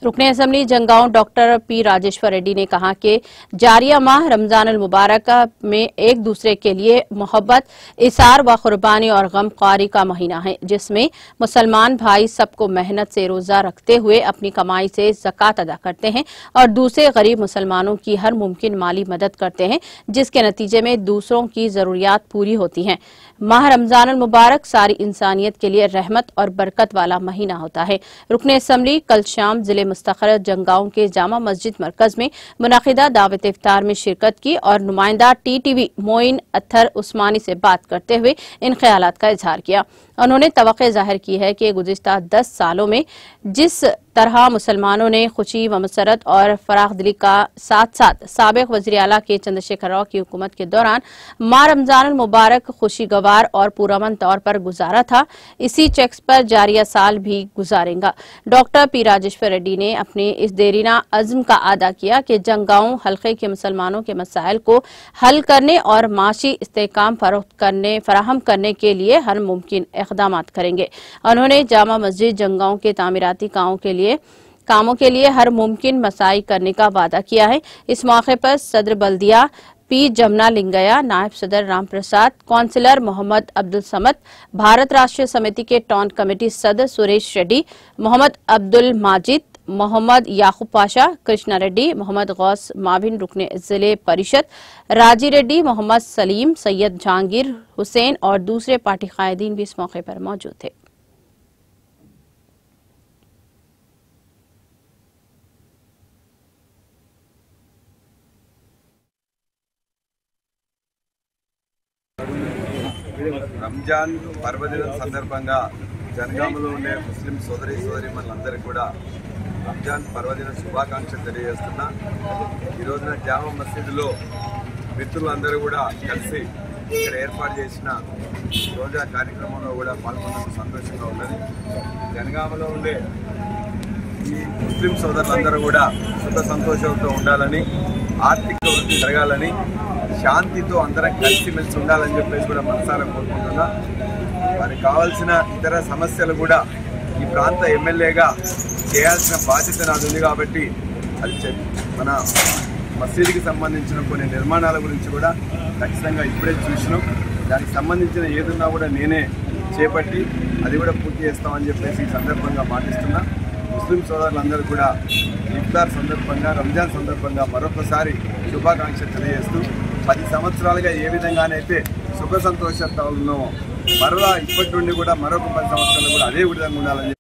रुकने assembly Jangaon doctor P Rajeshwar Reddy ने कहा कि जारिया माह रमजान अल मुबारक में एक दूसरे के लिए मोहब्बत, इसार व कुर्बानी और गमख्वारी का महीना है, जिसमें मुसलमान भाई सबको मेहनत से रोजा रखते हुए अपनी कमाई से ज़कात अदा करते हैं और दूसरे गरीब मुसलमानों की हर मुमकिन माली मदद करते हैं, जिसके नतीजे में दूसरों की ज़रूरियात पूरी होती हैं। माह रमजान अल मुबारक सारी इंसानियत के लिए रहमत और बरकत वाला महीना होता है। रुकने असम्बली कल शाम जिले मुस्तखर जंगांव के जामा मस्जिद मरकज में मुनाकिदा दावत इफ्तार में शिरकत की और नुमाइंदा टीटीवी मोइन अत्थर उस्मानी से बात करते हुए इन ख्यालात का इजहार किया। उन्होंने तवक्को जाहिर की है कि गुज़िश्ता 10 सालों में जिस तरह मुसलमानों ने खुशी व मसरत और फराख दिली का साथ साथ साबिक वज़ीर आला के चंद्रशेखर राव की हुकूमत के दौरान माह रमजान मुबारक खुशी गवार और पुरअमन तौर पर गुजारा था, इसी चेक्स पर जारिया साल भी गुजारेगा। डॉक्टर पी राजेश्वर रेड्डी ने अपने इस देरीना अज़्म का अदा किया कि जंगांव हल्के के मुसलमानों के मसाइल को हल करने और माशी इस्तेहकाम फराहम करने के लिए हर मुमकिन इक़दामात करेंगे। उन्होंने जामा मस्जिद जंगांव के तामीराती कामों के लिए हर मुमकिन मसाई करने का वादा किया है। इस मौके पर सदर बल्दिया पी जमुना लिंगया, नायब सदर राम प्रसाद, कौंसिलर मोहम्मद अब्दुल समद, भारत राष्ट्रीय समिति के टॉन कमेटी सदर सुरेश रेड्डी, मोहम्मद अब्दुल माजिद, मोहम्मद याकूब पाशा, कृष्णा रेड्डी, मोहम्मद गौस माविन रुकने जिले परिषद, राजी रेड्डी, मोहम्मद सलीम, सैयद जहांगीर हुसैन और दूसरे पार्टी कायदीन भी इस मौके पर मौजूद थे। రంజాన్ పర్వదినం సందర్భంగా జనగామలో ఉండే ముస్లిం సోదరి సోదరీమణులందరికీ కూడా రంజాన్ పర్వదిన శుభాకాంక్షలు తెలియజేస్తున్నా। ఈ రోజున జామా మసీదులో మిత్రులందరూ కూడా కలిసి ఇక్కడ ఏర్పాటు చేసిన రోజా కార్యక్రమంలో కూడా పాల్గొనడం సంతోషంగా ఉన్నది। జనగామలో ఉండే ఈ ముస్లిం సోదరులందరూ కూడా సుఖ సంతోషంతో ఉండాలని, ఆర్థిక వృద్ధి జరగాలని, శాంతితో అందరం కలిసిమెలిసి ఉండాలని చెప్పేసి కూడా మనసారా కోరుకుంటున్నా। వారికి కావాల్సిన ఇతర సమస్యలు కూడా ఈ ప్రాంత ఎమ్మెల్యేగా చేయాల్సిన బాధ్యత నాది ఉంది కాబట్టి అది మన మసీదుకి సంబంధించిన కొన్ని నిర్మాణాల గురించి కూడా ఖచ్చితంగా ఇప్పుడే చూసినాం। దానికి సంబంధించిన ఏదున్నా కూడా నేనే చేపట్టి అది కూడా పూర్తి చేస్తామని చెప్పేసి ఈ సందర్భంగా మాటిస్తున్నా। ముస్లిం సోదరులందరూ కూడా ఇఫ్తార్ సందర్భంగా, రంజాన్ సందర్భంగా మరొకసారి శుభాకాంక్షలు తెలియజేస్తూ 10 సంవత్సరాలుగా ఏ విధంగానైతే సుఖ సంతోషాలతో ఉన్నామో మరలా ఇప్పటి నుండి కూడా మరొక 10 సంవత్సరాలు కూడా అదే విధంగా ఉండాలని